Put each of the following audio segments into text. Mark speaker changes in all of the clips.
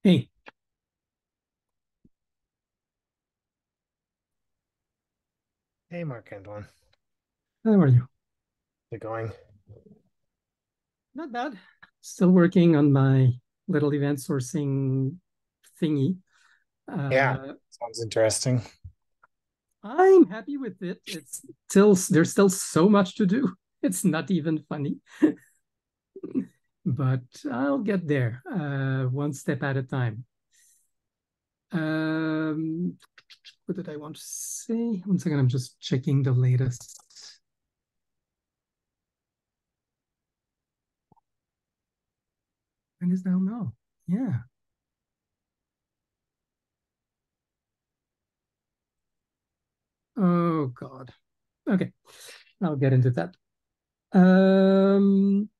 Speaker 1: Hey,
Speaker 2: Hey, Mark Antoine.
Speaker 1: how are you?
Speaker 2: How's it going?
Speaker 1: Not bad. Still working on my little event sourcing thingy.
Speaker 2: Yeah,
Speaker 1: Uh,
Speaker 2: sounds interesting.
Speaker 1: I'm happy with it. It's still there's still so much to do. It's not even funny, but I'll get there one step at a time. Um, what did I want to say? One second, I'm just checking the latest. And is now no. Yeah. Oh God. Okay, I'll get into that. Um,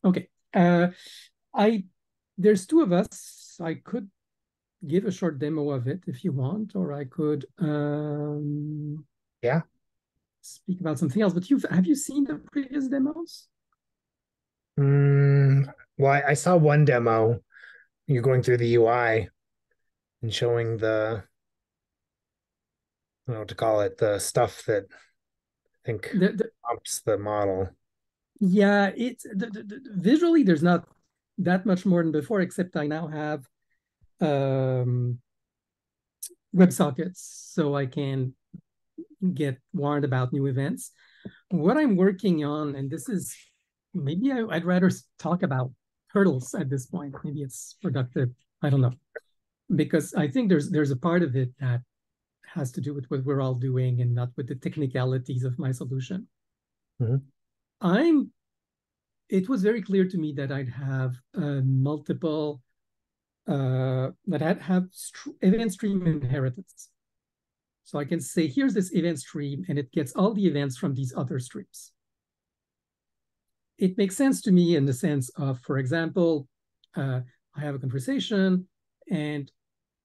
Speaker 1: Okay. I there's two of us. I could give a short demo of it if you want, or I could
Speaker 2: Yeah.
Speaker 1: speak about something else. But have you seen the previous demos?
Speaker 2: Well, I saw one demo. You're going through the UI and showing I don't know what to call it, the stuff that I think
Speaker 1: The,
Speaker 2: prompts the model.
Speaker 1: yeah, it's visually there's not that much more than before, except I now have um, WebSockets, so I can get warned about new events. What I'm working on, and this is maybe I'd rather talk about hurdles at this point. Maybe it's productive. I don't know, because I think there's a part of it that has to do with what we're all doing and not with the technicalities of my solution.
Speaker 2: Mhm.
Speaker 1: I'm. It was very clear to me that I'd have multiple that I'd have event stream inheritance. So I can say, here's this event stream, and it gets all the events from these other streams. It makes sense to me in the sense of, for example, I have a conversation and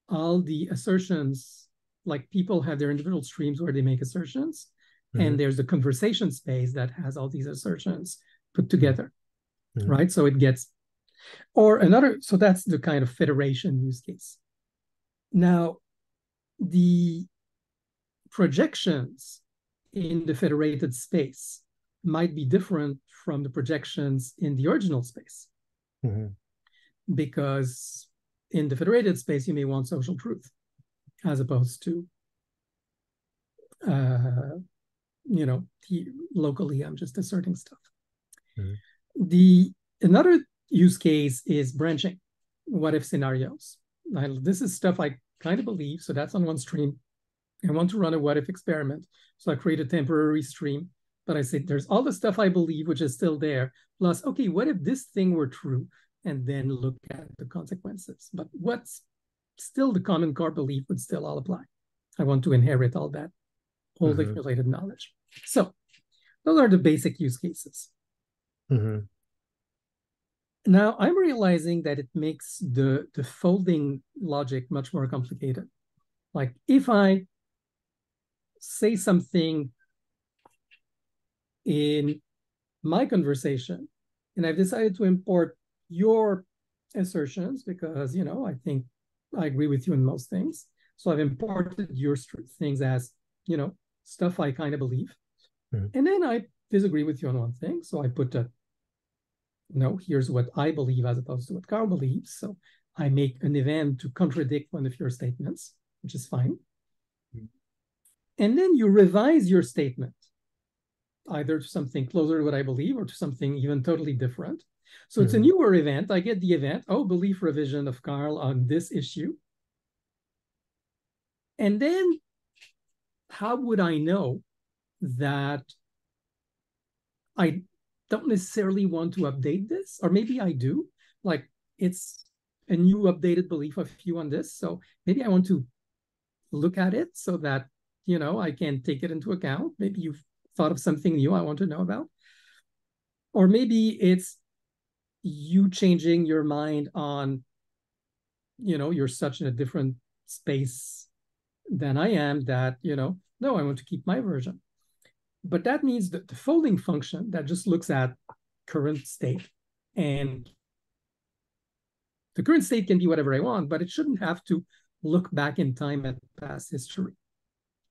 Speaker 1: all the assertions, like people have their individual streams where they make assertions, and
Speaker 2: Mhm.
Speaker 1: there's the conversation space that has all these assertions put
Speaker 2: Mhm.
Speaker 1: together,
Speaker 2: Mhm.
Speaker 1: right? So it gets, or another, so that's the kind of federation use case. Now, the projections in the federated space might be different from the projections in the original space
Speaker 2: Mhm.
Speaker 1: because in the federated space you may want social truth as opposed to uh, locally I'm just asserting stuff.
Speaker 2: Mhm.
Speaker 1: The another use case is branching what if scenarios. This is stuff I kind of believe, so that's on one stream. I want to run a what if experiment. So I create a temporary stream, but I say there's all the stuff I believe, which is still there. Plus, okay, what if this thing were true? And then look at the consequences. But what's still the common core belief would still all apply. I want to inherit all that old
Speaker 2: Mhm.
Speaker 1: accumulated knowledge. So those are the basic use cases.
Speaker 2: Mhm.
Speaker 1: Now I'm realizing that it makes the folding logic much more complicated. Like if I say something in my conversation and I've decided to import your assertions because I think I agree with you in most things, so I've imported your things as you know stuff I kind of believe,
Speaker 2: Mhm.
Speaker 1: and then I disagree with you on one thing, so I put a no, here's what I believe as opposed to what Carl believes. So I make an event to contradict one of your statements, which is fine, and then you revise your statement either to something closer to what I believe or to something even totally different. So it's a
Speaker 2: Mhm.
Speaker 1: newer event. I get the event, oh, belief revision of Carl on this issue. And then how would I know that I don't necessarily want to update this? Or maybe I do. Like it's a new updated belief of you on this. So maybe I want to look at it so that, I can take it into account. Maybe you've thought of something new I want to know about. Or maybe it's you changing your mind on you're such in a different space than I am that no, I want to keep my version. But that means that the folding function that just looks at current state, and the current state can be whatever I want, but it shouldn't have to look back in time at past history,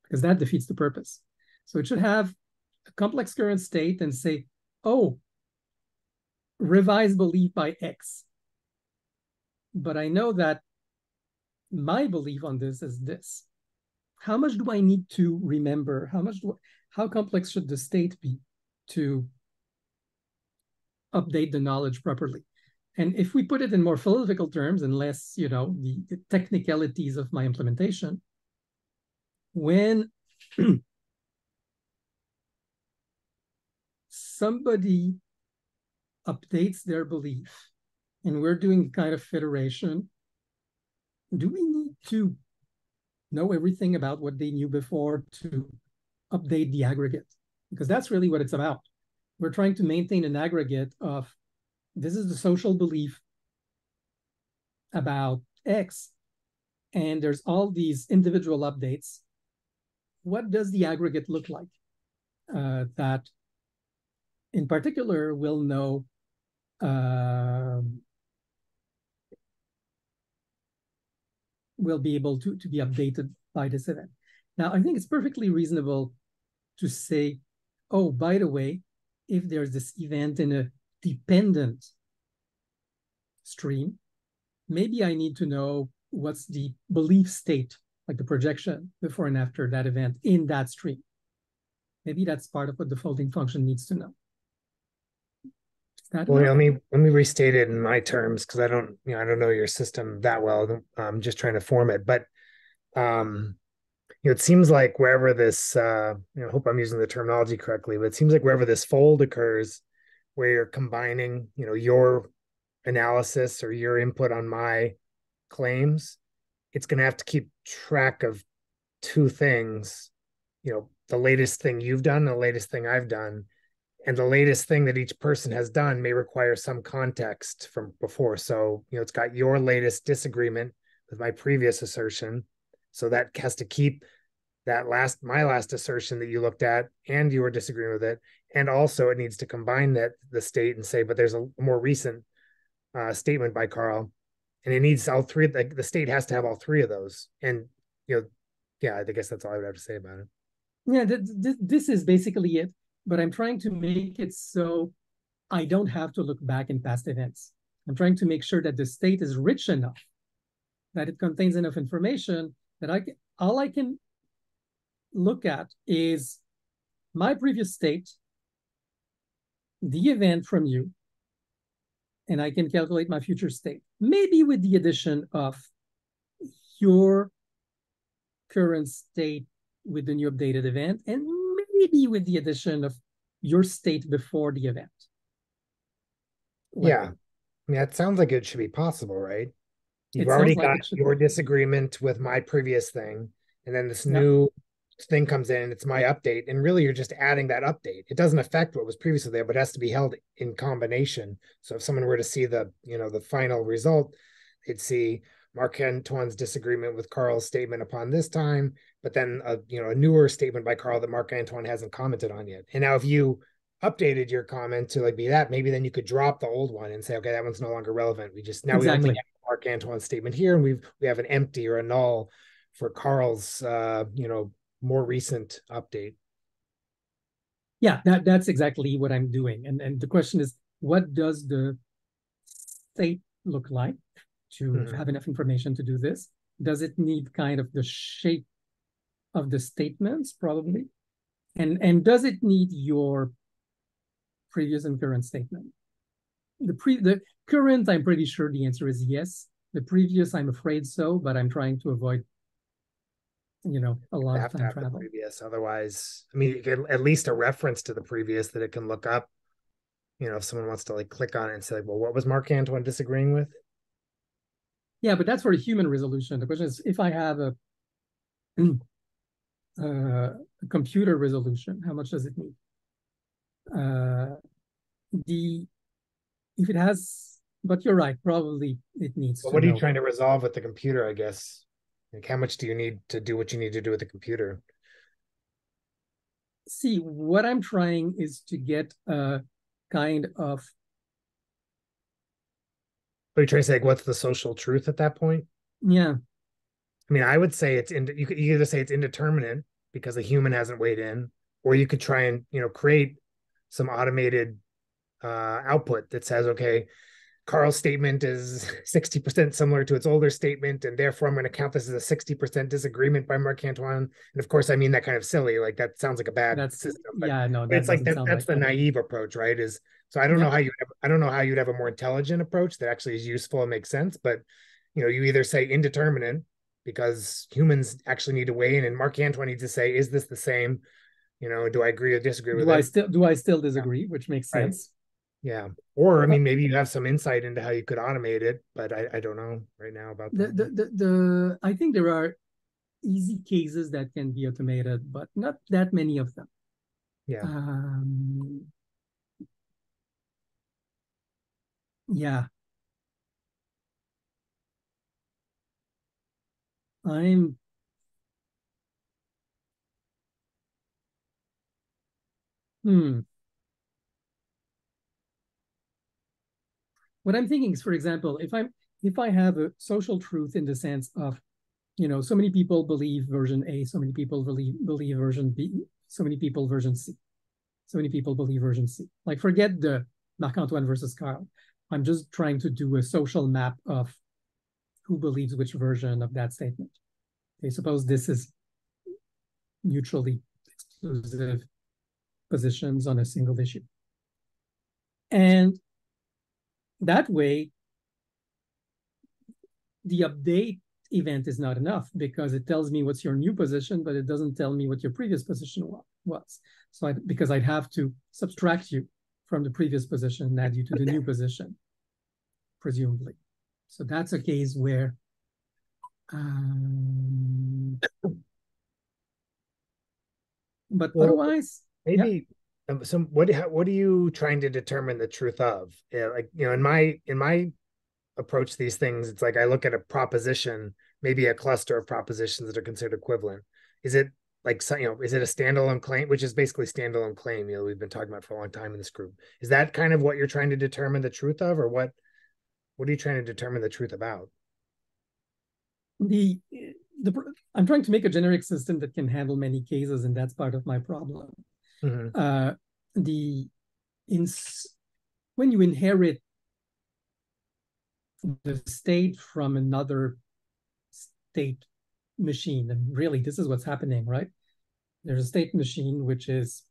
Speaker 1: because that defeats the purpose. So it should have a complex current state and say, oh, revise belief by X. But I know that my belief on this is this. How much do I need to remember? How complex should the state be to update the knowledge properly? And if we put it in more philosophical terms and less, the technicalities of my implementation, when somebody updates their belief and we're doing kind of federation, do we need to know everything about what they knew before to update the aggregate? Because that's really what it's about. We're trying to maintain an aggregate of this is the social belief about X, and there's all these individual updates. What does the aggregate look like? That in particular will know will be able to be updated by this event. Now, I think it's perfectly reasonable to say, oh, by the way, if there's this event in a dependent stream, maybe I need to know what's the belief state, like the projection before and after that event in that stream. Maybe that's part of what the folding function needs to know.
Speaker 2: Well, let me restate it in my terms, because I don't know your system that well. I'm just trying to form it, but it seems like wherever this, I hope I'm using the terminology correctly, but it seems like wherever this fold occurs, where you're combining, your analysis or your input on my claims, it's going to have to keep track of two things, the latest thing you've done, the latest thing I've done. And the latest thing that each person has done may require some context from before. So, it's got your latest disagreement with my previous assertion. So that has to keep my last assertion that you looked at and you were disagreeing with it. And also it needs to combine the state and say, but there's a more recent statement by Carl, and it needs all three. The state has to have all three of those. And, yeah, I guess that's all I would have to say about it.
Speaker 1: Yeah, this is basically it. But I'm trying to make it so I don't have to look back in past events. I'm trying to make sure that the state is rich enough, that it contains enough information that all I can look at is my previous state, the event from you, and I can calculate my future state. Maybe with the addition of your current state with the new updated event, and maybe with the addition of your state before the event.
Speaker 2: Yeah. I mean, that sounds like it should be possible, right? You've
Speaker 1: It
Speaker 2: already
Speaker 1: sounds like
Speaker 2: got
Speaker 1: it should
Speaker 2: your
Speaker 1: be.
Speaker 2: disagreement with my previous thing, and then this
Speaker 1: Yeah,
Speaker 2: new thing comes in, and it's my update. And really, you're just adding that update. It doesn't affect what was previously there, but it has to be held in combination. So if someone were to see the final result, they'd see Marc Antoine's disagreement with Carl's statement upon this time, but then a newer statement by Carl that Marc Antoine hasn't commented on yet. And now if you updated your comment to be that, maybe then you could drop the old one and say, okay, that one's no longer relevant. We only have Marc Antoine's statement here, and we have an empty or a null for Carl's more recent update.
Speaker 1: Yeah, that's exactly what I'm doing. And the question is, what does the state look like to have enough information to do this? Does it need kind of the shape of the statements, probably? And does it need your previous and current statement? The current, I'm pretty sure the answer is yes. The previous, I'm afraid so, but I'm trying to avoid a lot of time travel.
Speaker 2: Previous, otherwise, I mean, you get at least a reference to the previous that it can look up. If someone wants to click on it and say, well, what was Marc Antoine disagreeing with?
Speaker 1: Yeah, but that's for a human resolution. The question is, if I have a computer resolution, how much does it need? If it has, but you're right, probably it needs to.
Speaker 2: What are you trying to resolve with the computer, I guess? How much do you need to do what you need to do with the computer?
Speaker 1: see, what I'm trying is to get a kind of,
Speaker 2: Are you trying to say like, what's the social truth at that point?
Speaker 1: yeah,
Speaker 2: I mean, I would say you could either say it's indeterminate because a human hasn't weighed in, or you could try and create some automated output that says, okay, Carl's statement is 60% similar to its older statement, and therefore I'm going to count this as a 60% disagreement by Marc Antoine. And of course, I mean that kind of silly, like that sounds like a bad
Speaker 1: that's,
Speaker 2: system,
Speaker 1: yeah, no,
Speaker 2: but
Speaker 1: that
Speaker 2: it's like
Speaker 1: doesn't
Speaker 2: that
Speaker 1: sound
Speaker 2: that's
Speaker 1: right.
Speaker 2: the naive approach, right? Is so
Speaker 1: Yeah.
Speaker 2: I don't know how you'd have a more intelligent approach that actually is useful and makes sense, but you either say indeterminate because humans actually need to weigh in, and Marc Antoine needs to say, is this the same? Do I agree or disagree with it?
Speaker 1: Do I still
Speaker 2: Yeah,
Speaker 1: disagree, which makes
Speaker 2: right.
Speaker 1: sense.
Speaker 2: Yeah. Or I
Speaker 1: Uh,
Speaker 2: mean, maybe you have some insight into how you could automate it, but I don't know right now about that.
Speaker 1: I think there are easy cases that can be automated, but not that many of them.
Speaker 2: Yeah.
Speaker 1: Um, yeah, I'm, hmm. What I'm thinking is, for example, if I have a social truth in the sense of, so many people believe version A, so many people believe version B, so many people version C, so many people believe version C. Like forget the Marc-Antoine versus Carl. I'm just trying to do a social map of who believes which version of that statement. Okay, suppose this is mutually exclusive positions on a single issue. And that way, the update event is not enough because it tells me what's your new position, but it doesn't tell me what your previous position was. So because I'd have to subtract you from the previous position and add you to the new position, presumably. So that's a case where but
Speaker 2: Well,
Speaker 1: otherwise, yeah.
Speaker 2: maybe some what are you trying to determine the truth of? Yeah, like in my approach to these things, it's like I look at a proposition, maybe a cluster of propositions that are considered equivalent. Is it like is it a standalone claim, which is basically standalone claim, we've been talking about for a long time in this group. Is that kind of what you're trying to determine the truth of, or what are you trying to determine the truth about?
Speaker 1: the the I'm trying to make a generic system that can handle many cases, and that's part of my problem.
Speaker 2: Mm-hmm.
Speaker 1: Uh, the in When you inherit the state from another state machine, and really this is what's happening, right? There's a state machine which is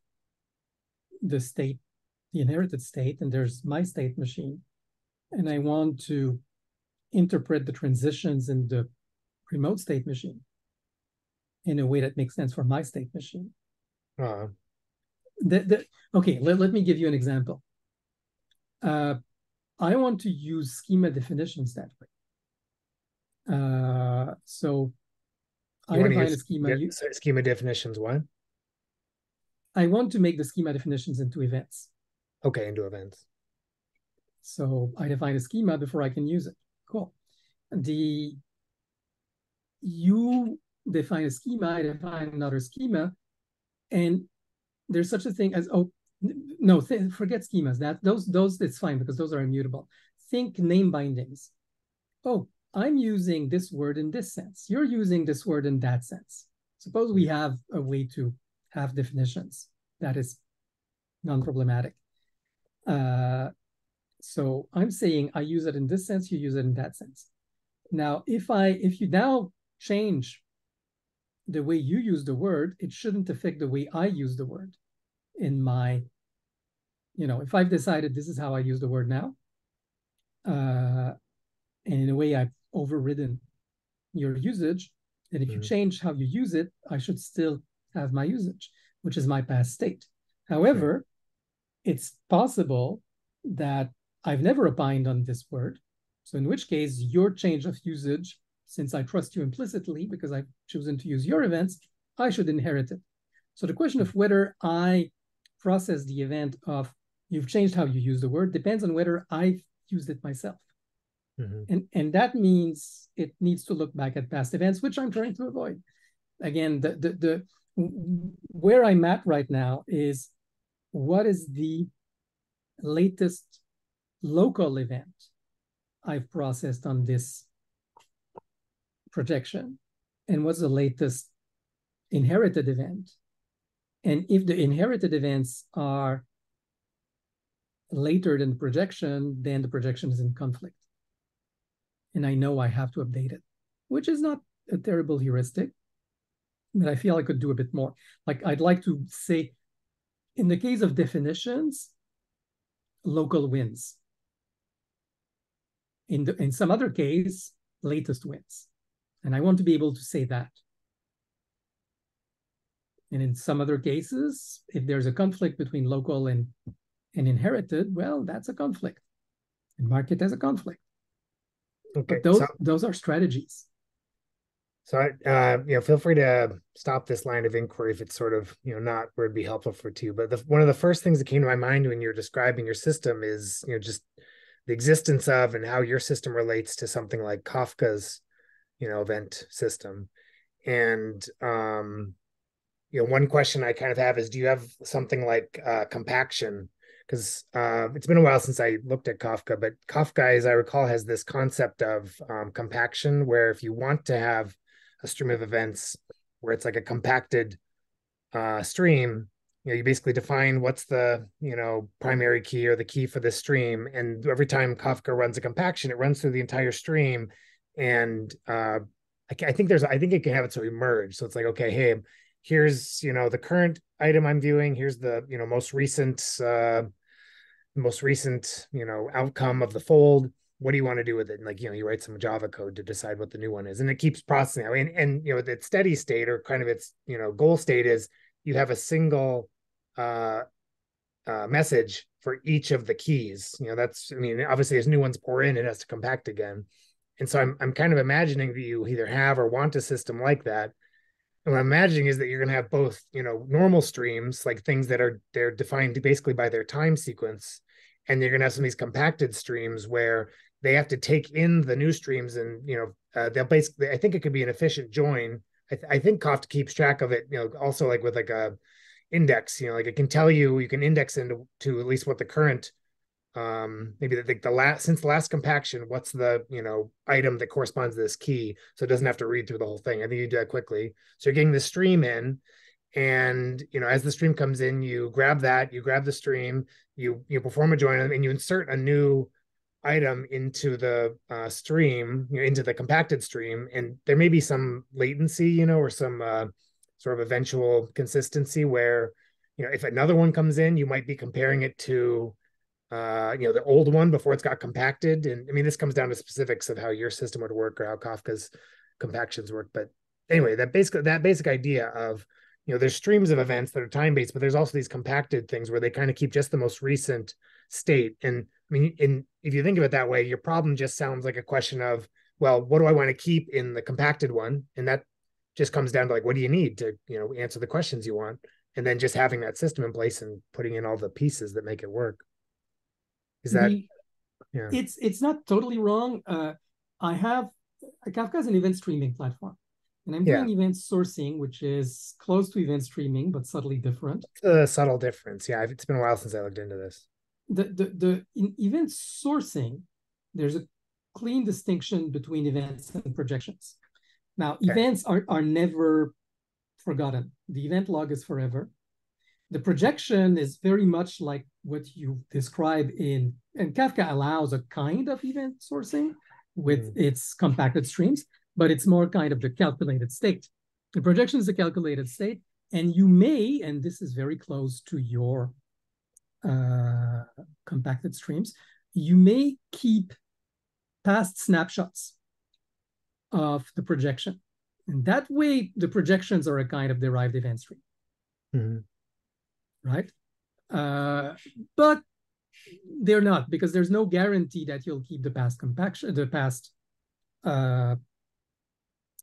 Speaker 1: the state, the inherited state, and there's my state machine, and I want to interpret the transitions in the remote state machine in a way that makes sense for my state machine.
Speaker 2: Uh,
Speaker 1: Okay, let me give you an example. I want to use schema definitions that way. So
Speaker 2: you
Speaker 1: I
Speaker 2: want to
Speaker 1: define a
Speaker 2: use
Speaker 1: schema.
Speaker 2: schema definitions? What?
Speaker 1: I want to make the schema definitions into events.
Speaker 2: Okay, into events.
Speaker 1: So I define a schema before I can use it. Cool. You define a schema, I define another schema, and there's such a thing as, oh no, forget schemas. Those it's fine because those are immutable. Think name bindings. Oh, I'm using this word in this sense. You're using this word in that sense. Suppose we have a way to have definitions that is non-problematic. So I'm saying I use it in this sense, you use it in that sense. Now, if you now change the way you use the word, it shouldn't affect the way I use the word in my, if I've decided this is how I use the word now, and in a way I've overridden your usage, and if you change how you use it, I should still have my usage, which is my past state. However, it's possible that I've never opined on this word. So in which case, your change of usage, since I trust you implicitly because I've chosen to use your events, I should inherit it. So the question of whether I process the event of you've changed how you use the word depends on whether I've used it myself. And that means it needs to look back at past events, which I'm trying to avoid. Again, where I'm at right now is what is the latest local event I've processed on this projection, and what's the latest inherited event. And if the inherited events are later than the projection, then the projection is in conflict. And I know I have to update it, which is not a terrible heuristic, but I feel I could do a bit more. Like I'd like to say, in the case of definitions, local wins. In some other case, latest wins. And I want to be able to say that. And in some other cases, if there's a conflict between local and inherited, well, that's a conflict. And market has a conflict.
Speaker 2: Okay.
Speaker 1: But those are strategies.
Speaker 2: So, feel free to stop this line of inquiry if it's sort of, not where it'd be helpful for you. But one of the first things that came to my mind when you're describing your system is, just the existence of and how your system relates to something like Kafka's, event system. And, one question I kind of have is, do you have something like compaction? Because it's been a while since I looked at Kafka, but Kafka, as I recall, has this concept of compaction, where if you want to have a stream of events where it's like a compacted stream, you basically define what's the primary key or the key for this stream, and every time Kafka runs a compaction, it runs through the entire stream, and I think it can have it so emerge. So it's like, okay, hey, here's the current item I'm viewing. Here's the most recent outcome of the fold. What do you want to do with it? And like, you write some Java code to decide what the new one is, and it keeps processing. And the steady state, or kind of its goal state, is you have a single message for each of the keys. That's, obviously as new ones pour in, it has to compact again. And so I'm kind of imagining that you either have or want a system like that. And what I'm imagining is that you're going to have both, normal streams, like things that they're defined basically by their time sequence, and you're going to have some of these compacted streams where they have to take in the new streams, and they'll basically. I think it could be an efficient join. I think Kafka keeps track of it, also like with like a index, like it can tell you can index into to at least what the current maybe the last since the last compaction, what's the item that corresponds to this key, so it doesn't have to read through the whole thing. I think you do that quickly, so you're getting the stream in, and as the stream comes in, you grab the stream, you perform a join, and you insert a new item into the stream, into the compacted stream, and there may be some latency, or some sort of eventual consistency where if another one comes in, you might be comparing it to the old one before it's got compacted. And this comes down to specifics of how your system would work or how Kafka's compactions work. But anyway, that basic idea of, there's streams of events that are time-based, but there's also these compacted things where they kind of keep just the most recent state. And if you think of it that way, your problem just sounds like a question of, well, what do I want to keep in the compacted one? And that just comes down to like, what do you need to, answer the questions you want? And then just having that system in place and putting in all the pieces that make it work. Is that,
Speaker 1: The
Speaker 2: yeah.
Speaker 1: It's not totally wrong. I have Kafka is an event streaming platform, and I'm
Speaker 2: Yeah.
Speaker 1: doing event sourcing, which is close to event streaming but subtly different.
Speaker 2: It's a subtle difference. Yeah, it's been a while since I looked into this.
Speaker 1: In event sourcing, there's a clean distinction between events and projections. Now,
Speaker 2: Okay.
Speaker 1: events are never forgotten. The event log is forever. The projection is very much like what you describe and Kafka allows a kind of event sourcing with its compacted streams, but it's more kind of the calculated state. The projection is a calculated state, and you may, and this is very close to your compacted streams, you may keep past snapshots of the projection. And that way, the projections are a kind of derived event stream.
Speaker 2: Mm-hmm.
Speaker 1: Right? But they're not, because there's no guarantee that you'll keep the past compaction, the past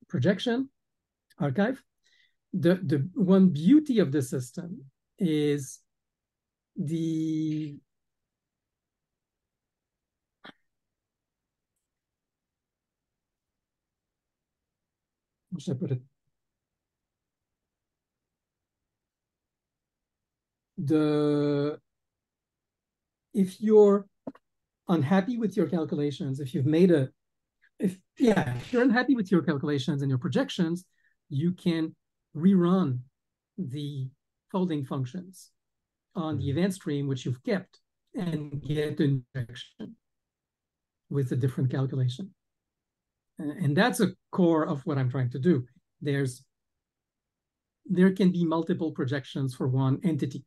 Speaker 1: projection archive. The one beauty of the system is the how should I put it? the if you're unhappy with your calculations, if you've made a if you're unhappy with your calculations and your projections, you can rerun the folding functions on the event stream which you've kept and get a new projection with a different calculation. And that's a core of what I'm trying to do. There can be multiple projections for one entity.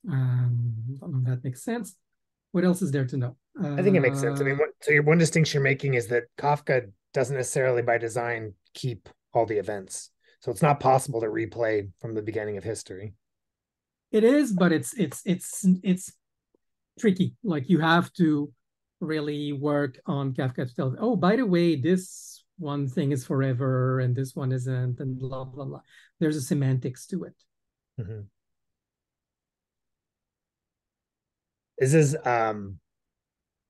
Speaker 1: That makes sense. What else is there to know?
Speaker 2: I think it makes sense. I mean, so your one distinction you're making is that Kafka doesn't necessarily by design keep all the events. So it's not possible to replay from the beginning of history.
Speaker 1: It is, but it's tricky. Like you have to really work on Kafka to tell, oh, by the way, this one thing is forever and this one isn't, and blah, blah, blah. There's a semantics to it.
Speaker 2: Mm-hmm. This is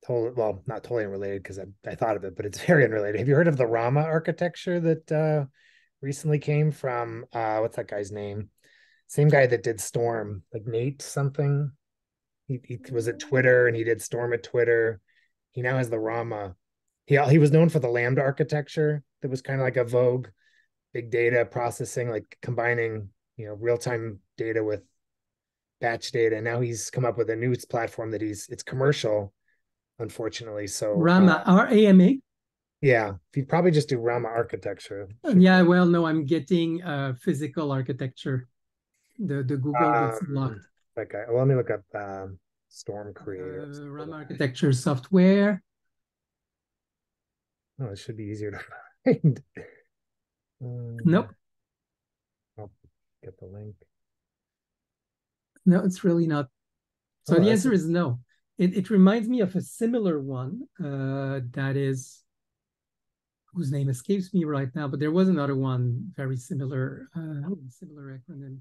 Speaker 2: well, not totally unrelated because I thought of it, but it's very unrelated. Have you heard of the Rama architecture that recently came from what's that guy's name? Same guy that did Storm, like Nate something. He was at Twitter and he did Storm at Twitter. He now has the Rama. He was known for the Lambda architecture that was kind of like a vogue big data processing, like combining real-time data with batch data. Now he's come up with a new platform that it's commercial, unfortunately. So
Speaker 1: Rama, RAMA.
Speaker 2: Yeah, if you probably just do Rama architecture.
Speaker 1: Yeah, well, no, I'm getting physical architecture. The Google gets blocked.
Speaker 2: Okay, well, let me look up Storm Creator.
Speaker 1: Rama architecture software.
Speaker 2: Oh, it should be easier to find.
Speaker 1: Nope.
Speaker 2: I'll get the link.
Speaker 1: No, it's really not. So the answer is no. It reminds me of a similar one that is, whose name escapes me right now, but there was another one very similar, similar acronym.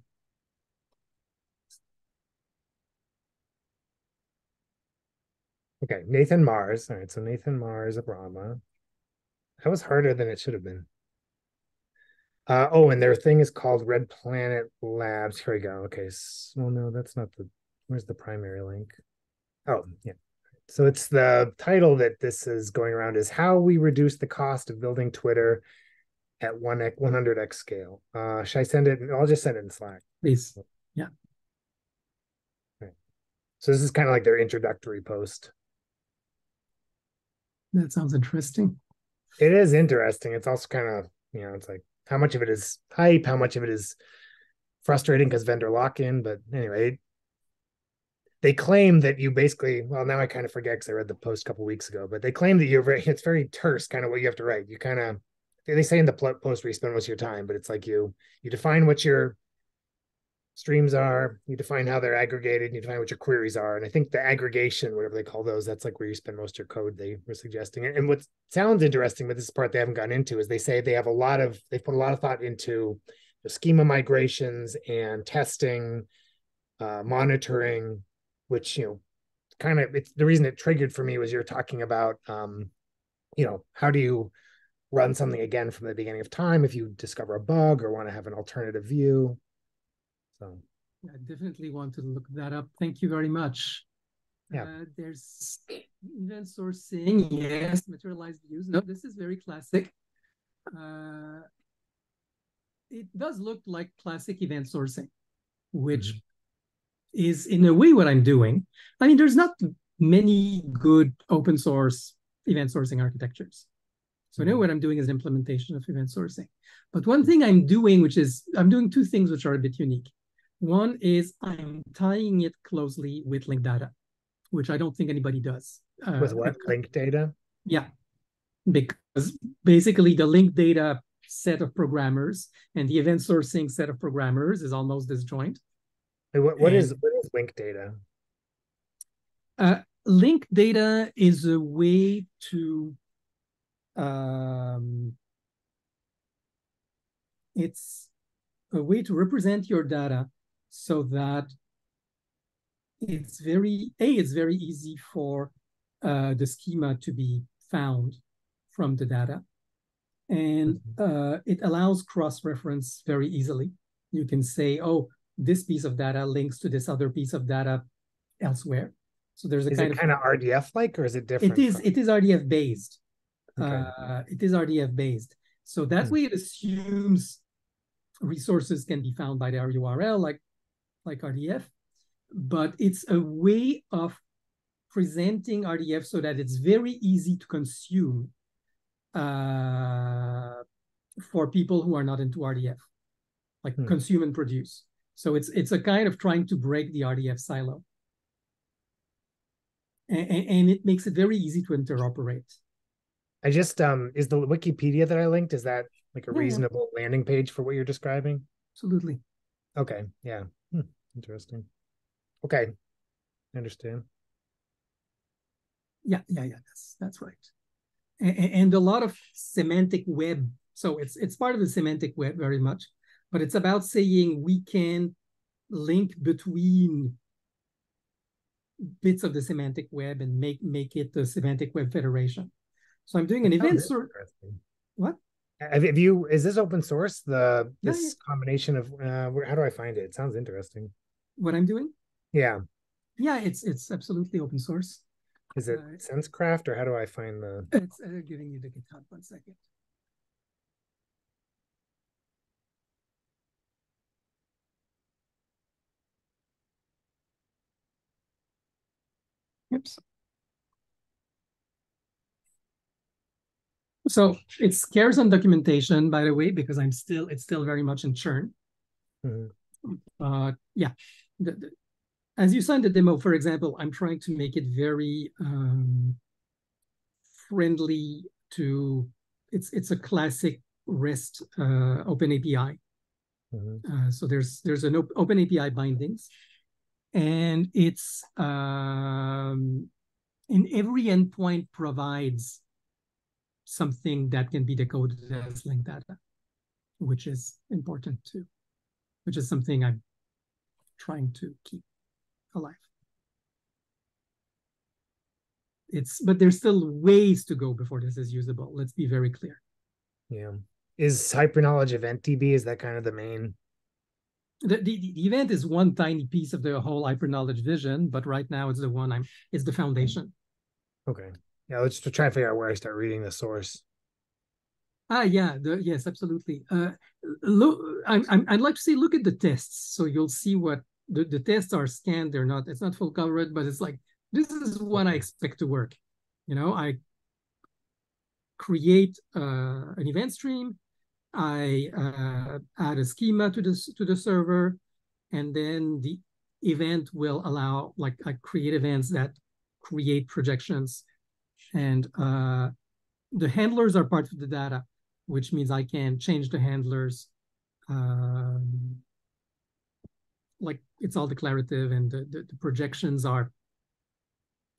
Speaker 2: Okay, Nathan Mars. All right, so Nathan Mars of Rama. That was harder than it should have been. And their thing is called Red Planet Labs. Here we go. Okay, well, no, that's not where's the primary link? Oh, yeah. So it's the title that this is going around is How We Reduce the Cost of Building Twitter at 100x scale. Should I send it? I'll just send it in Slack.
Speaker 1: Please. Yeah.
Speaker 2: Okay. So this is kind of like their introductory post.
Speaker 1: That sounds interesting.
Speaker 2: It is interesting. It's also kind of, it's like how much of it is hype, how much of it is frustrating because vendor lock-in. But anyway, they claim that you basically, well, now I kind of forget because I read the post a couple weeks ago, but they claim that it's very terse, kind of what you have to write. You kind of, they say in the post where you spend most of your time, but it's like you define what your streams are, you define how they're aggregated, and you define what your queries are. And I think the aggregation, whatever they call those, that's like where you spend most of your code, they were suggesting. And what sounds interesting, but this is the part they haven't gotten into, is they say they've put a lot of thought into the schema migrations and testing, monitoring, which, kind of, it's the reason it triggered for me was you're talking about, how do you run something again from the beginning of time if you discover a bug or want to have an alternative view. So
Speaker 1: I definitely want to look that up. Thank you very much.
Speaker 2: Yeah.
Speaker 1: There's event sourcing, yes, materialized views. No, this is very classic. It does look like classic event sourcing, which is in a way what I'm doing. I mean, there's not many good open source event sourcing architectures. So I know what I'm doing is implementation of event sourcing. But one thing I'm doing, I'm doing two things which are a bit unique. One is I'm tying it closely with linked data, which I don't think anybody does.
Speaker 2: With what? Linked data?
Speaker 1: Yeah, because basically the linked data set of programmers and the event sourcing set of programmers is almost disjoint.
Speaker 2: What is linked data?
Speaker 1: Linked data is a way to it's a way to represent your data so that it's very easy for the schema to be found from the data. And it allows cross-reference very easily. You can say, oh, this piece of data links to this other piece of data elsewhere. So there's a
Speaker 2: Is it
Speaker 1: kind of
Speaker 2: kind of RDF like, or is it
Speaker 1: it
Speaker 2: different
Speaker 1: is
Speaker 2: from?
Speaker 1: it is RDF based.
Speaker 2: Okay.
Speaker 1: It is RDF based. So that
Speaker 2: Hmm.
Speaker 1: way it assumes resources can be found by their URL, like RDF, but it's a way of presenting RDF so that it's very easy to consume for people who are not into RDF, like
Speaker 2: Hmm.
Speaker 1: consume and produce. So it's a kind of trying to break the RDF silo. And it makes it very easy to interoperate.
Speaker 2: I just is the Wikipedia that I linked, is that like a
Speaker 1: Yeah, yeah,
Speaker 2: reasonable landing page for what you're describing?
Speaker 1: absolutely.
Speaker 2: Okay, yeah. Hmm. Interesting. Okay, I understand.
Speaker 1: Yeah, yeah, yeah. That's right. And a lot of semantic web. So it's part of the semantic web very much, but it's about saying we can link between bits of the semantic web and make it the semantic web federation. So I'm doing
Speaker 2: That
Speaker 1: an
Speaker 2: sounds
Speaker 1: event sort.
Speaker 2: interesting.
Speaker 1: What?
Speaker 2: Have you, is this open source?
Speaker 1: Yeah, yeah.
Speaker 2: This combination of how do I find it? It sounds interesting.
Speaker 1: What I'm doing?
Speaker 2: Yeah.
Speaker 1: Yeah, it's absolutely open source.
Speaker 2: Is it SenseCraft, or how do I find the?
Speaker 1: It's giving you the GitHub. 1 second. Oops. So it scares on documentation, by the way, because it's still very much in churn.
Speaker 2: Mhm.
Speaker 1: Yeah, as you saw in the demo, for example, I'm trying to make it very friendly to. It's a classic REST Open API. So there's an Open API bindings, and it's in every endpoint provides something that can be decoded as linked data, which is important too, which is something I'm trying to keep alive. But there's still ways to go before this is usable. Let's be very clear.
Speaker 2: Yeah. Is HyperKnowledge Event DB, is that kind of the main?
Speaker 1: The event is one tiny piece of the whole HyperKnowledge vision, but right now it's it's the foundation.
Speaker 2: Okay. Yeah, let's just try to figure out where I start reading the source.
Speaker 1: Yeah, yes, absolutely. Look, I'd like to see, look at the tests. So you'll see what the tests are scanned. It's not full coverage, but it's like, this is what I expect to work. I create an event stream. I add a schema to the server, and then the event will allow, like, I create events that create projections, and the handlers are part of the data, which means I can change the handlers. Like, it's all declarative, and the projections are,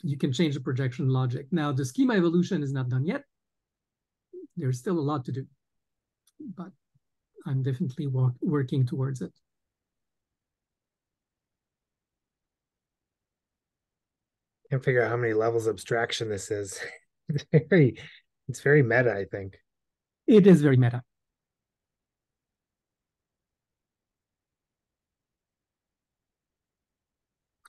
Speaker 1: you can change the projection logic. Now, the schema evolution is not done yet. There's still a lot to do, but I'm definitely working towards it.
Speaker 2: Can't figure out how many levels of abstraction this is. It's very meta, I think.
Speaker 1: It is very meta.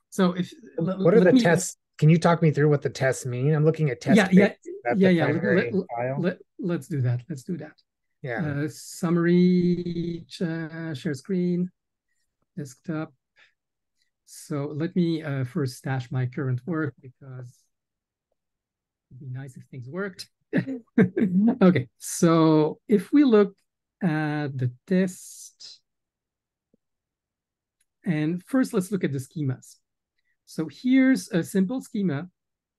Speaker 1: So
Speaker 2: What are
Speaker 1: let
Speaker 2: the
Speaker 1: me,
Speaker 2: tests? Can you talk me through what the tests mean? I'm looking at
Speaker 1: yeah,
Speaker 2: test
Speaker 1: yeah,
Speaker 2: base. That's
Speaker 1: yeah,
Speaker 2: the
Speaker 1: yeah.
Speaker 2: primary file.
Speaker 1: Let's do that. Let's do that.
Speaker 2: Yeah.
Speaker 1: Summary, share screen, desktop. So let me first stash my current work, because it'd be nice if things worked. Okay, so if we look at the test, and first let's look at the schemas. So here's a simple schema.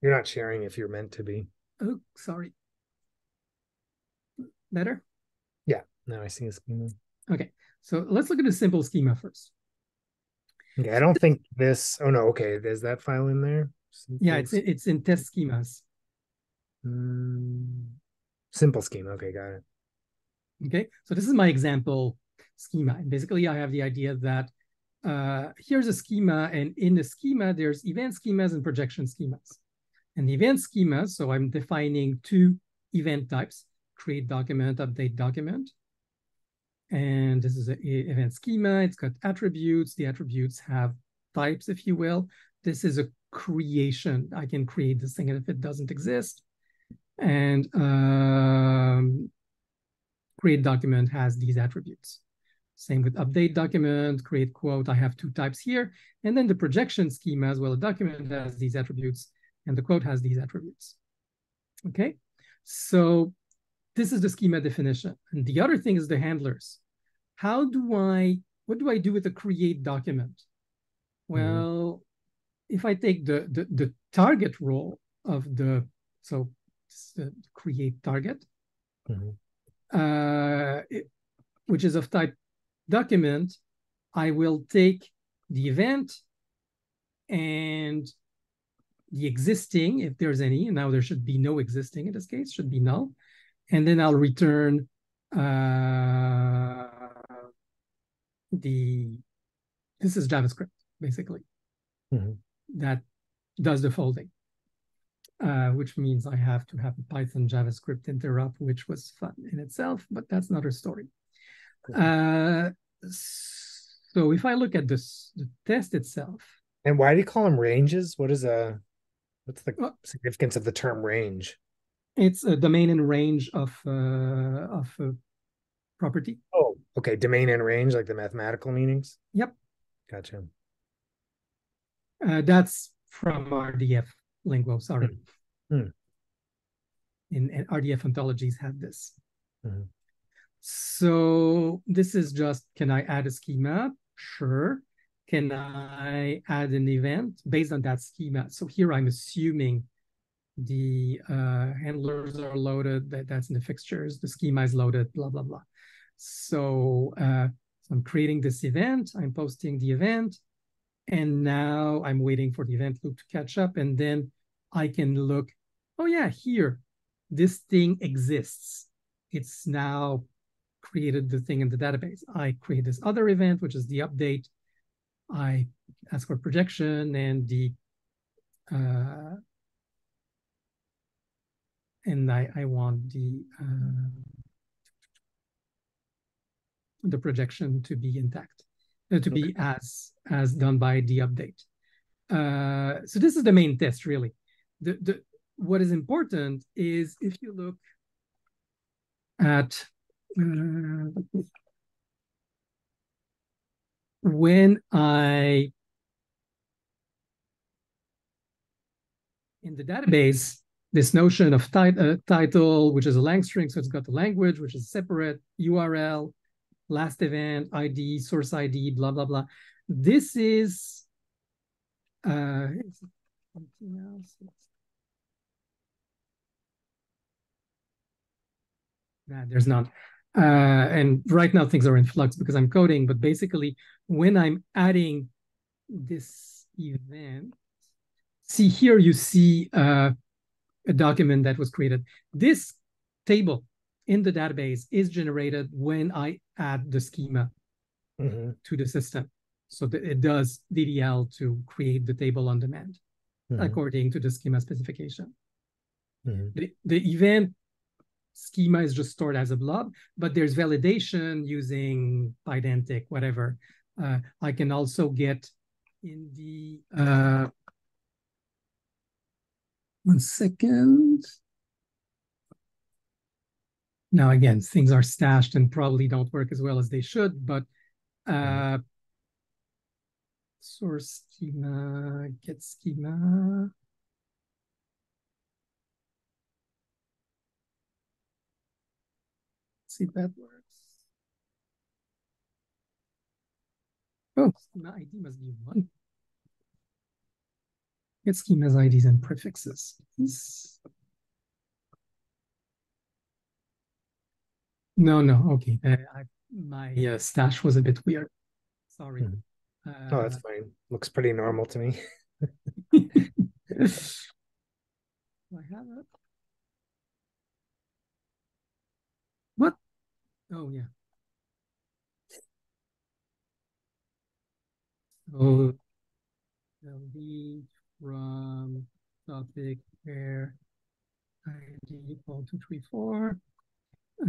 Speaker 2: You're not sharing if you're meant to be.
Speaker 1: Oh, sorry. Better?
Speaker 2: Yeah. Now I see a schema.
Speaker 1: Okay, so let's look at a simple schema first.
Speaker 2: Okay. I don't think this. Oh no. Okay. There's that file in there.
Speaker 1: Yeah,
Speaker 2: Simple.
Speaker 1: it's in test schemas.
Speaker 2: Simple schema. Okay. Got it.
Speaker 1: Okay, so this is my example schema. And basically, I have the idea that here's a schema, and in the schema, there's event schemas and projection schemas. And the event schema, so I'm defining two event types. create document, update document. And this is an event schema. It's got attributes. The attributes have types, if you will. This is a creation. I can create this thing, and if it doesn't exist, and create document has these attributes. Same with update document, create quote. I have two types here. And then the projection schema as well. A document has these attributes and the quote has these attributes. Okay, so this is the schema definition. And the other thing is the handlers. What do I do with the create document? Well, if I take the target role of so the create target, which is of type document, I will take the event and the existing, if there's any, and now there should be no existing in this case, should be null. And then I'll return this is JavaScript, basically, that does the folding, which means I have to have a Python JavaScript interrupt, which was fun in itself, but that's another story. So if I look at the test itself.
Speaker 2: And why do you call them ranges? What's the significance of the term range?
Speaker 1: It's a domain and range of property.
Speaker 2: Oh, okay. Domain and range, like the mathematical meanings?
Speaker 1: Yep.
Speaker 2: Gotcha.
Speaker 1: That's from RDF lingo, sorry. In RDF ontologies had this. So this is just, can I add a schema? Sure. Can I add an event based on that schema? So here I'm assuming the handlers are loaded, that's in the fixtures, the schema is loaded, blah, blah, blah. So I'm creating this event, I'm posting the event, and now I'm waiting for the event loop to catch up, and then I can look, oh yeah, here, this thing exists. It's now created the thing in the database. I create this other event, which is the update. I ask for projection and I want the projection to be intact, to be as done by the update. So this is the main test, really. What is important is if you look at when in the database, this notion of title, which is a lang string, so it's got the language, which is separate, URL, last event, ID, source ID, blah, blah, blah. This is something else. Nah, there's not. And right now things are in flux because I'm coding, but basically when I'm adding this event, see here you see a document that was created. This table in the database is generated when I add the schema to the system. So it does DDL to create the table on demand according to the schema specification. The event schema is just stored as a blob, but there's validation using Pydantic, whatever. I can also get in the one second. Now, again, things are stashed and probably don't work as well as they should, but source schema, get schema. See if that works. Oh, schema ID must be 1. Get schemas IDs and prefixes. No, okay. My stash was a bit weird. Sorry.
Speaker 2: Oh, that's fine. Looks pretty normal to me.
Speaker 1: Do I have it? What? Oh, yeah. So delete from topic where ID equal to 3, 4. So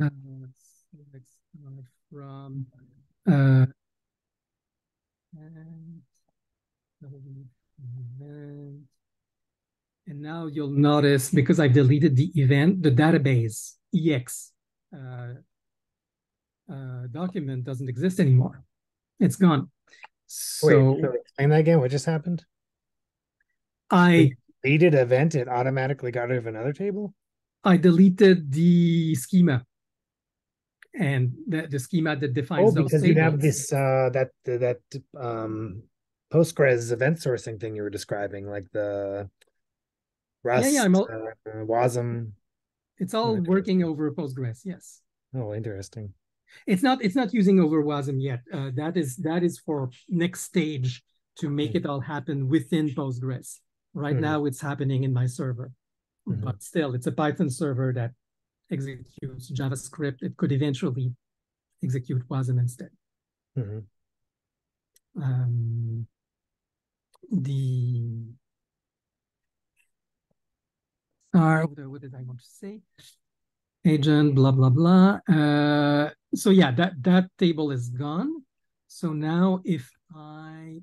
Speaker 1: let's start from uh, and event. And now you'll notice, because I've deleted the event, the database EX document doesn't exist anymore. It's gone.
Speaker 2: Wait,
Speaker 1: So
Speaker 2: so explain that again. What just happened? When
Speaker 1: I
Speaker 2: you deleted an event, it automatically got rid of another table?
Speaker 1: I deleted the schema and the schema that
Speaker 2: Oh,
Speaker 1: defines those
Speaker 2: because you'd have
Speaker 1: tables.
Speaker 2: this that Postgres event sourcing thing you were describing, like the
Speaker 1: Yeah,
Speaker 2: Rust, WASM.
Speaker 1: it's
Speaker 2: Oh,
Speaker 1: all working
Speaker 2: interesting.
Speaker 1: over Postgres. Yes,
Speaker 2: Oh, interesting.
Speaker 1: it's not using over WASM yet. That is for next stage to make
Speaker 2: Mm-hmm.
Speaker 1: it all happen within Postgres. Right now, it's happening in my server,
Speaker 2: Mm-hmm.
Speaker 1: but still, it's a Python server that executes JavaScript. It could eventually execute WASM instead.
Speaker 2: Mm-hmm.
Speaker 1: Um, the what did I want to say? Agent, blah blah blah. So yeah, that table is gone. So now if I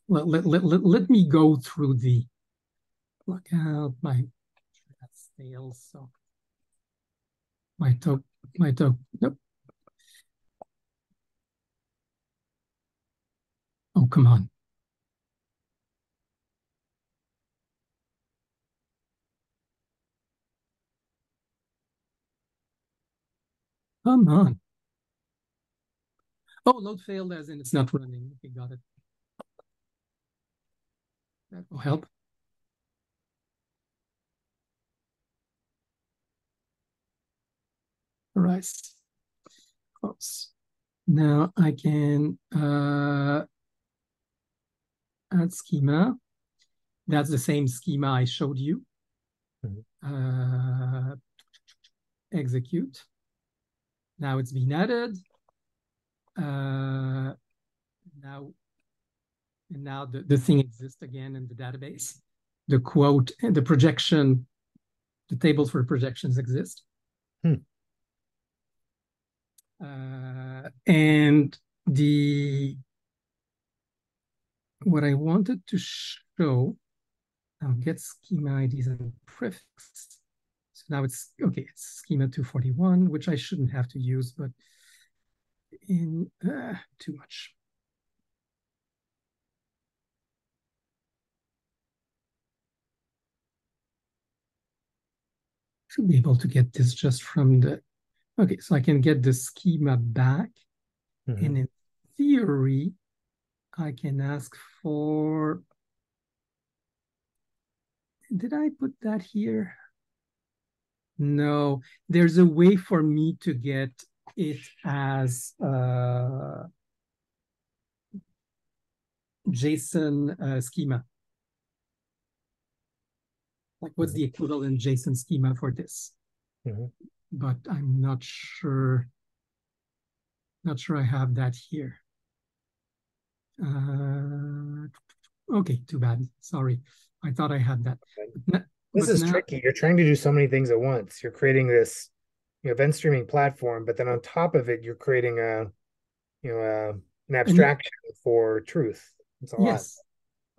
Speaker 1: let me go through the look out my that's fails. So my to nope. Oh come on. Come on. Oh, load failed as in it's not running. Okay, got it. That will help. All right. Close. Now I can add schema. That's the same schema I showed you. Uh, execute. Now it's been added. Now the thing exists again in the database. The quote and the projection, the tables for projections exist.
Speaker 2: Hmm.
Speaker 1: And what I wanted to show, I'll get schema IDs and prefix. So now it's okay, it's schema 241, which I shouldn't have to use, but in too much. Should be able to get this just from the, okay, so I can get the schema back.
Speaker 2: Mm-hmm.
Speaker 1: And in theory, I can ask for, did I put that here? No, there's a way for me to get it as JSON schema. Like what's
Speaker 2: Mm-hmm.
Speaker 1: the equivalent JSON schema for this?
Speaker 2: Mm-hmm.
Speaker 1: But I'm not sure I have that here. Okay, too bad. Sorry. I thought I had that.
Speaker 2: This
Speaker 1: But
Speaker 2: is
Speaker 1: now,
Speaker 2: tricky. You're trying to do so many things at once. You're creating this, event streaming platform, but then on top of it, you're creating an
Speaker 1: and
Speaker 2: abstraction for truth. It's a lot.
Speaker 1: yes,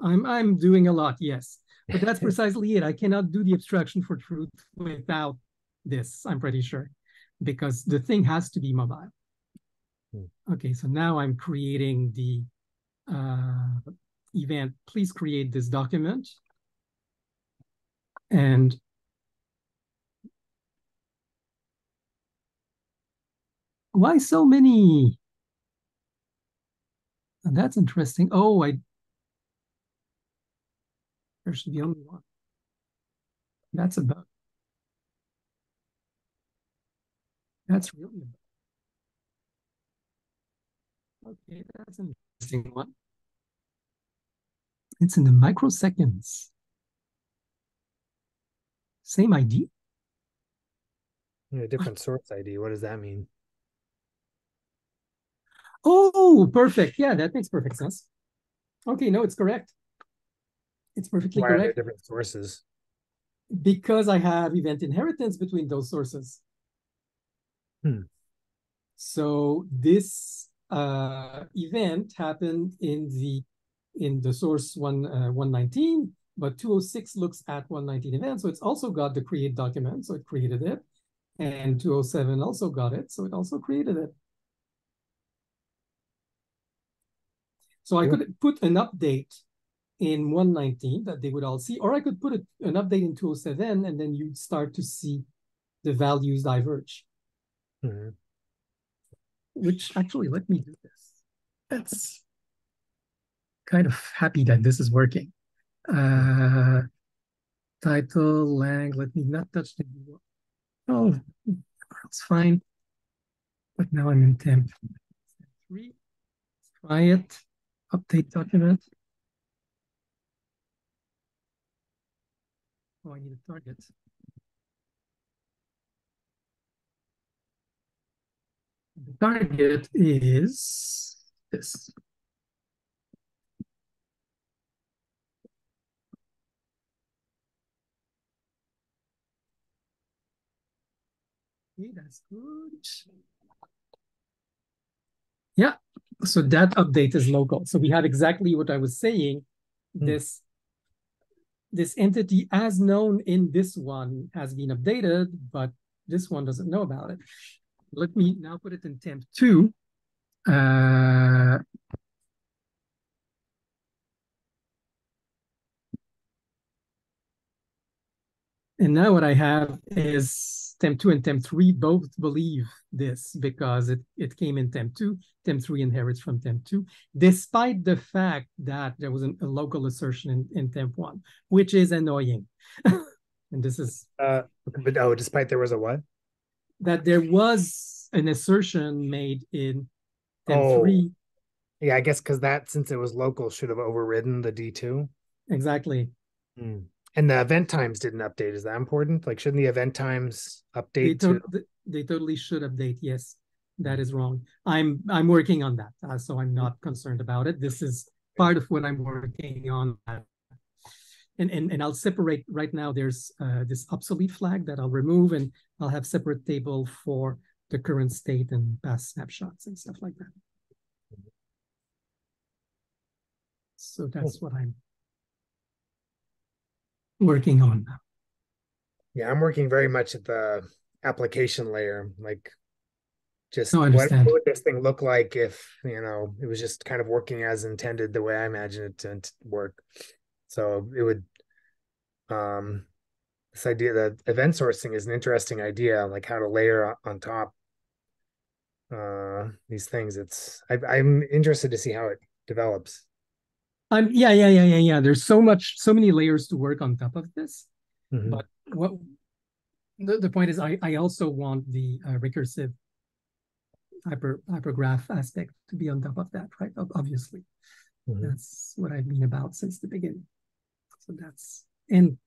Speaker 1: I'm doing a lot, yes. But that's precisely it. I cannot do the abstraction for truth without this, I'm pretty sure, because the thing has to be mobile. Okay, so now I'm creating the event. Please create this document. And why so many? And that's interesting. Oh, there should be only one. That's about. That's really about. Okay, that's an interesting one. It's in the microseconds. Same ID.
Speaker 2: Different source ID. What does that mean?
Speaker 1: Oh, perfect. Yeah, that makes perfect sense. Okay, no, it's correct. It's perfectly
Speaker 2: Why are there
Speaker 1: correct
Speaker 2: different sources?
Speaker 1: because I have event inheritance between those sources.
Speaker 2: Hmm.
Speaker 1: So this event happened in the source 119, but 206 looks at 119 event. So it's also got the create document. So it created it. And 207 also got it. So it also created it. So I
Speaker 2: Cool.
Speaker 1: could put an update in 119 that they would all see, or I could put an update in 207 and then you'd start to see the values diverge.
Speaker 2: Mhm.
Speaker 1: Which actually, let me do this. That's kind of happy that this is working.
Speaker 2: Mhm.
Speaker 1: Uh, title, lang, let me not touch the URL. Oh, it's fine. But now I'm in temp 3. Let's try it. Update document. Oh, I need a target. The target is this. Okay, that's good. Yeah, so that update is local. So we have exactly what I was saying.
Speaker 2: Hmm.
Speaker 1: This entity as known in this one has been updated, but this one doesn't know about it. Let me now put it in temp 2. And now what I have is temp 2 and temp 3 both believe this because it came in temp 2. Temp 3 inherits from temp 2, despite the fact that there was a local assertion in temp 1, which is annoying. And this is
Speaker 2: But oh, despite there was a what?
Speaker 1: that there was an assertion made in temp
Speaker 2: Oh,
Speaker 1: 3.
Speaker 2: yeah, I guess because that since it was local should have overridden the D2.
Speaker 1: Exactly.
Speaker 2: Hmm. And the event times didn't update. Is that important? Like, shouldn't the event times
Speaker 1: They
Speaker 2: update to?
Speaker 1: to- they totally should update. Yes, that
Speaker 2: Hmm.
Speaker 1: is wrong. I'm working on that, so I'm not concerned about it. This is part of what I'm working on. And I'll separate right now. There's this obsolete flag that I'll remove, and I'll have separate table for the current state and past snapshots and stuff like that. So
Speaker 2: Cool.
Speaker 1: that's what I'm working on now.
Speaker 2: Yeah, I'm working very much at the application layer. Like, just
Speaker 1: No, I
Speaker 2: what
Speaker 1: understand.
Speaker 2: would this thing look like if, it was just kind of working as intended the way I imagine it to work. So it would, um, this idea that event sourcing is an interesting idea, like how to layer on top these things. I'm interested to see how it develops.
Speaker 1: Yeah. There's so many layers to work on top of this.
Speaker 2: Mhm.
Speaker 1: But what the point is, I also want the recursive hypergraph aspect to be on top of that, right? Obviously,
Speaker 2: Mhm.
Speaker 1: that's what I've been about since the beginning. So and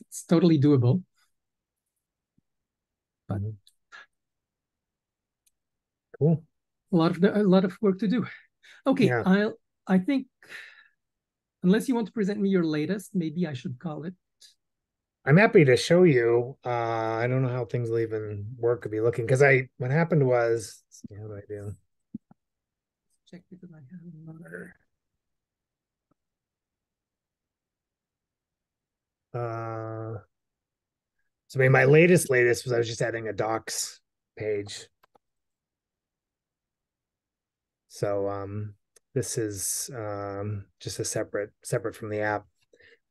Speaker 1: it's totally doable, but
Speaker 2: Mhm. Cool.
Speaker 1: a lot of work to do. Okay,
Speaker 2: Yeah,
Speaker 1: I think unless you want to present me your latest, maybe I should call it.
Speaker 2: I'm happy to show you. I don't know how things will even work or be looking because what happened was, let's see, how do I do?
Speaker 1: Check because I have another.
Speaker 2: Uh, so I mean, my latest was I was just adding a docs page. So this is just a separate from the app.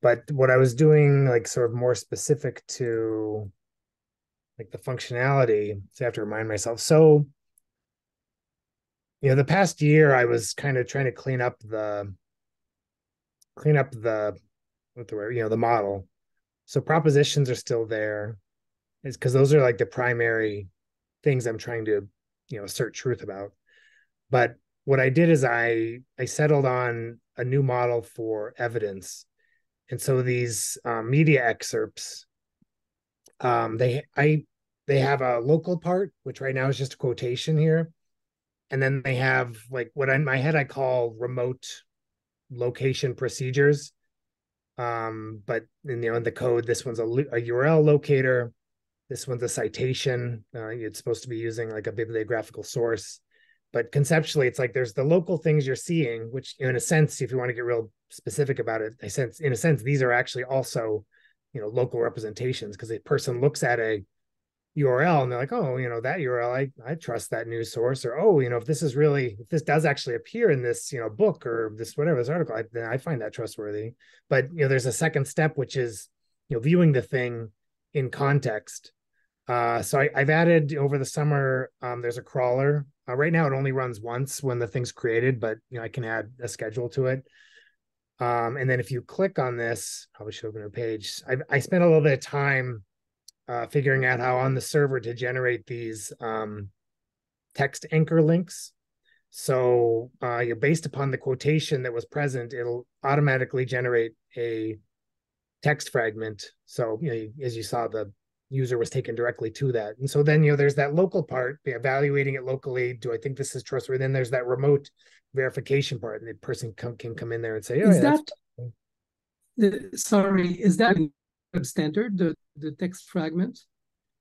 Speaker 2: But what I was doing, like sort of more specific to like the functionality, so I have to remind myself. So, the past year I was kind of trying to clean up the what the word, the model. So propositions are still there, is because those are like the primary things I'm trying to, assert truth about. But what I did is I settled on a new model for evidence. And so these media excerpts, they have a local part, which right now is just a quotation here, and then they have like what in my head I call remote location procedures. But in the code, this one's a URL locator. This one's a citation. It's supposed to be using like a bibliographical source. But conceptually, it's like there's the local things you're seeing, which in a sense, if you want to get real specific about it, in a sense, these are actually also, local representations, because a person looks at a URL and they're like, oh, that URL, I trust that news source, or oh, if this does actually appear in this, book or this whatever this article, then I find that trustworthy. But there's a second step, which is viewing the thing in context. So I've added over the summer. There's a crawler. Right now, it only runs once when the thing's created, but I can add a schedule to it. And then if you click on this, probably should open a page. I spent a little bit of time figuring out how on the server to generate these text anchor links. So based upon the quotation that was present, it'll automatically generate a text fragment. So as you saw, the user was taken directly to that. And so then there's that local part, evaluating it locally. Do I think this is trustworthy? Then there's that remote verification part, and the person can come in there and say, oh
Speaker 1: Is
Speaker 2: yeah, that's
Speaker 1: sorry, is that web standard, the text fragment?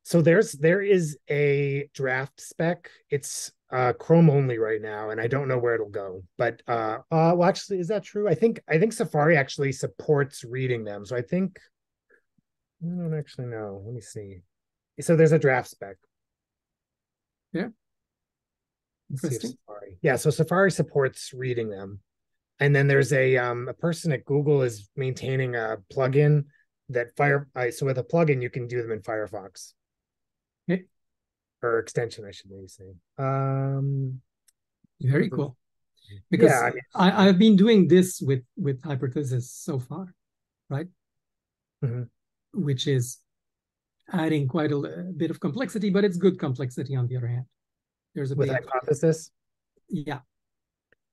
Speaker 2: So there is a draft spec. It's Chrome only right now, and I don't know where it'll go. But well, actually, is that true? I think Safari actually supports reading them. So I don't actually know. Let me see. So there's a draft spec.
Speaker 1: Yeah,
Speaker 2: Let's see if
Speaker 1: interesting.
Speaker 2: Safari. Yeah, so Safari supports reading them. And then there's a person at Google is maintaining a plugin that so with a plugin you can do them in Firefox.
Speaker 1: Okay.
Speaker 2: Or extension, I should maybe say.
Speaker 1: Very cool.
Speaker 2: Yeah,
Speaker 1: Because
Speaker 2: I mean,
Speaker 1: I've been doing this with hypothesis so far, right?
Speaker 2: mhm.
Speaker 1: Which is adding quite a bit of complexity, but it's good complexity on the other hand. There's a
Speaker 2: With
Speaker 1: big,
Speaker 2: hypothesis.
Speaker 1: yeah.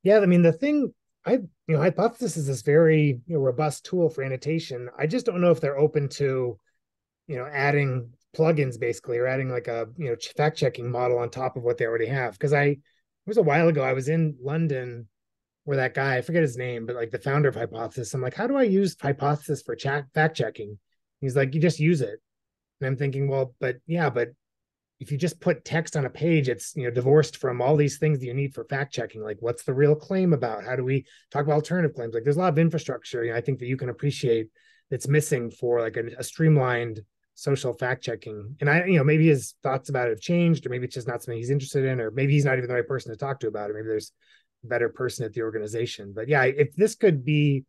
Speaker 2: Yeah, I mean the thing hypothesis is this very robust tool for annotation. I just don't know if they're open to adding plugins basically, or adding like a fact checking model on top of what they already have. Because it was a while ago, I was in London where that guy, I forget his name, but like the founder of Hypothesis, I'm like, how do I use Hypothesis for fact checking? He's like, you just use it. And I'm thinking, well, but if you just put text on a page, it's divorced from all these things that you need for fact checking. Like, what's the real claim about? How do we talk about alternative claims? Like, there's a lot of infrastructure, I think that you can appreciate that's missing for like a streamlined social fact checking. And maybe his thoughts about it have changed, or maybe it's just not something he's interested in, or maybe he's not even the right person to talk to about it. Maybe there's a better person at the organization. But yeah, if this could be,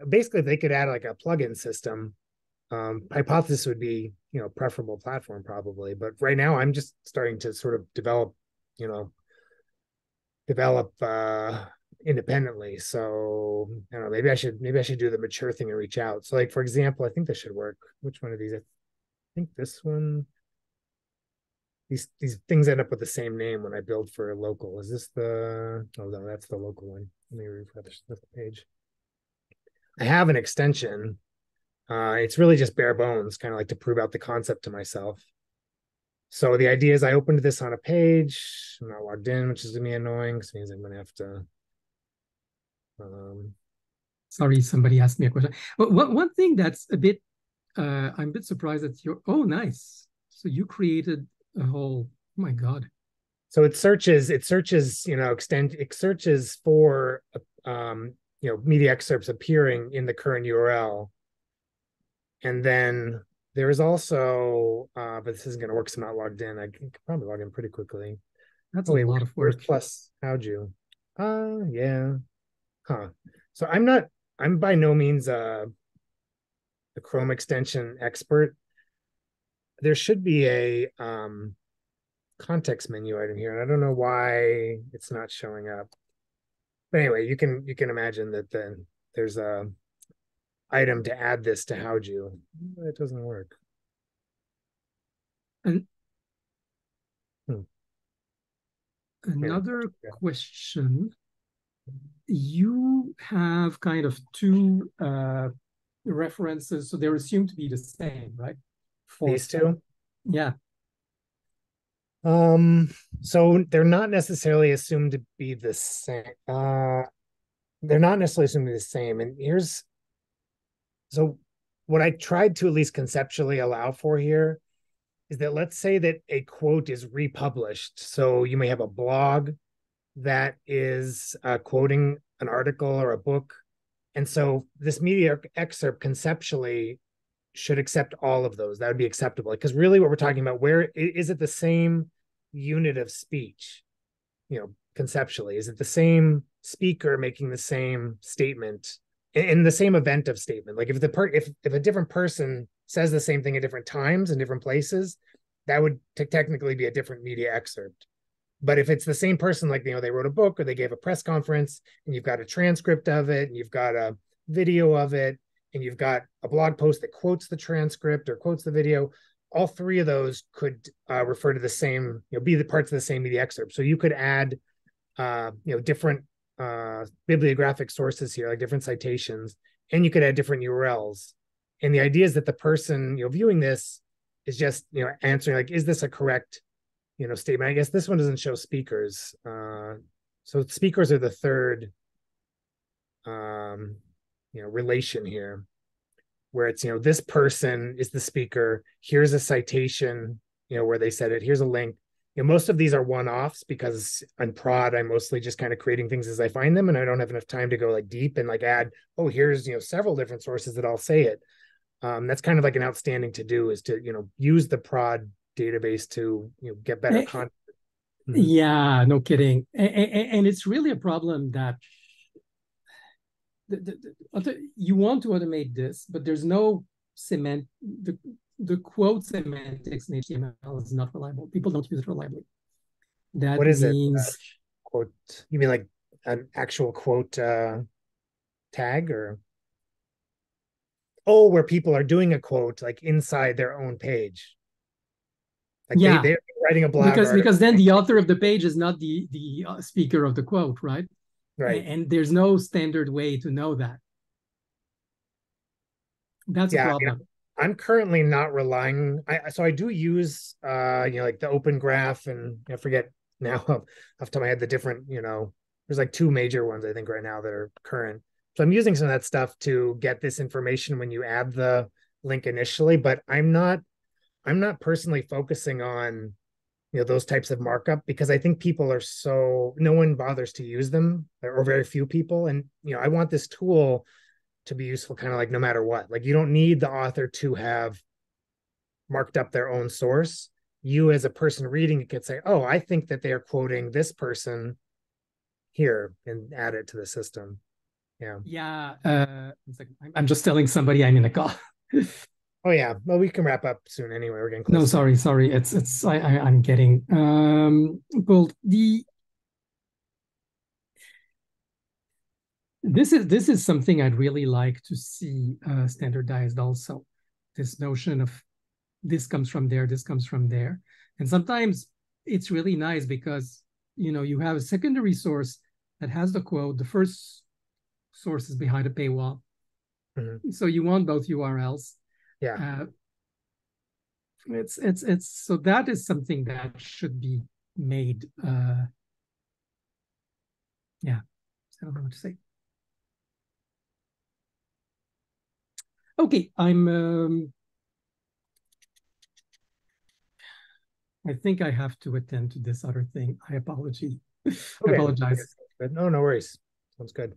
Speaker 2: basically, if they could add like a plugin system, Hypothesis would be preferable platform probably. But right now I'm just starting to sort of develop independently. So I don't know, maybe I should do the mature thing and reach out. So like, for example, I think this should work. Which one of these? I think this one. These things end up with the same name when I build for a local. Is this the? Oh no, that's the local one. Let me refresh the page. I have an extension. It's really just bare bones, kind of like to prove out the concept to myself. So the idea is I opened this on a page. I'm not logged in, which is gonna be annoying because means I'm gonna have to.
Speaker 1: Sorry, somebody asked me a question. But one thing that's a bit, I'm a bit surprised that oh, nice. So you created a whole, oh my God.
Speaker 2: So it searches, it searches for, media excerpts appearing in the current URL. And then there is also, but this isn't going to work, so I'm not logged in. I can probably log in pretty quickly.
Speaker 1: That's
Speaker 2: Oh,
Speaker 1: a
Speaker 2: wait,
Speaker 1: lot of
Speaker 2: where's
Speaker 1: work.
Speaker 2: plus? How'd you? Yeah. Huh. So I'm by no means a Chrome extension expert. There should be a context menu item here, and I don't know why it's not showing up. But anyway, you can imagine that then there's a item to add this to Howju. It doesn't work.
Speaker 1: And
Speaker 2: Hmm.
Speaker 1: another question, you have kind of two references, so they're assumed to be the same, right? For
Speaker 2: These two.
Speaker 1: yeah.
Speaker 2: So they're not necessarily assumed to be the same. They're not necessarily assumed to be the same. And here's so what I tried to at least conceptually allow for here is that let's say that a quote is republished. So you may have a blog that is quoting an article or a book. And so this media excerpt conceptually should accept all of those. That would be acceptable. Because really what we're talking about, where is it the same unit of speech? Conceptually, is it the same speaker making the same statement in the same event of statement? Like if a different person says the same thing at different times in different places, that would technically be a different media excerpt. But if it's the same person, like they wrote a book or they gave a press conference, and you've got a transcript of it, and you've got a video of it, and you've got a blog post that quotes the transcript or quotes the video, all three of those could refer to the same, be the parts of the same media excerpt. So you could add different bibliographic sources here, like different citations, and you could add different URLs. And the idea is that the person viewing this is just answering, like, is this a correct statement? I guess this one doesn't show speakers. So speakers are the third relation here, where it's this person is the speaker. Here's a citation where they said it. Here's a link. Most of these are one-offs because on prod I'm mostly just kind of creating things as I find them, and I don't have enough time to go like deep and like add, oh, here's several different sources that I'll say it. That's kind of like an outstanding to do, is to use the prod database to get better content.
Speaker 1: Yeah, no kidding. And it's really a problem that you want to automate this, but there's no the quote semantics in HTML is not reliable. People don't use it reliably. That
Speaker 2: What is it?
Speaker 1: means
Speaker 2: Quote? You mean like an actual quote tag, or where people are doing a quote like inside their own page? Like they're writing a blog
Speaker 1: because
Speaker 2: article.
Speaker 1: Because then the author of the page is not the speaker of the quote, right?
Speaker 2: Right.
Speaker 1: And there's no standard way to know that. That's a problem.
Speaker 2: I'm currently not relying. So I do use like the Open Graph, and I forget now off the top of my head the different, there's like two major ones I think right now that are current. So I'm using some of that stuff to get this information when you add the link initially, but I'm not personally focusing on those types of markup, because I think people are no one bothers to use them, or very few people. And I want this tool to be useful kind of like no matter what. Like you don't need the author to have marked up their own source. You as a person reading it could say, oh, I think that they are quoting this person here, and add it to the system.
Speaker 1: Yeah. I'm just telling somebody I'm in a call.
Speaker 2: Oh yeah. Well, we can wrap up soon anyway. We're getting close.
Speaker 1: No, sorry. I'm getting well, this is something I'd really like to see standardized also. This notion of this comes from there, this comes from there. And sometimes it's really nice because you have a secondary source that has the quote, the first source is behind a paywall. Mm-hmm. So you want both URLs.
Speaker 2: Yeah.
Speaker 1: It's so that is something that should be made. Yeah, I don't know what to say. Okay, I think I have to attend to this other thing. I apologize. Okay. I apologize.
Speaker 2: No worries. Sounds good.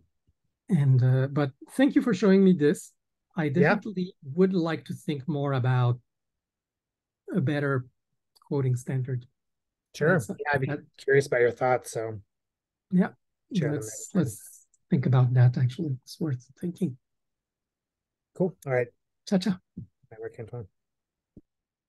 Speaker 1: And but thank you for showing me this. I definitely would like to think more about a better quoting standard.
Speaker 2: Sure. I'd be curious about your thoughts. So
Speaker 1: yeah, let's think about that. Actually, it's worth thinking.
Speaker 2: Cool. All right.
Speaker 1: Ciao, ciao.
Speaker 2: Bye, Antoine.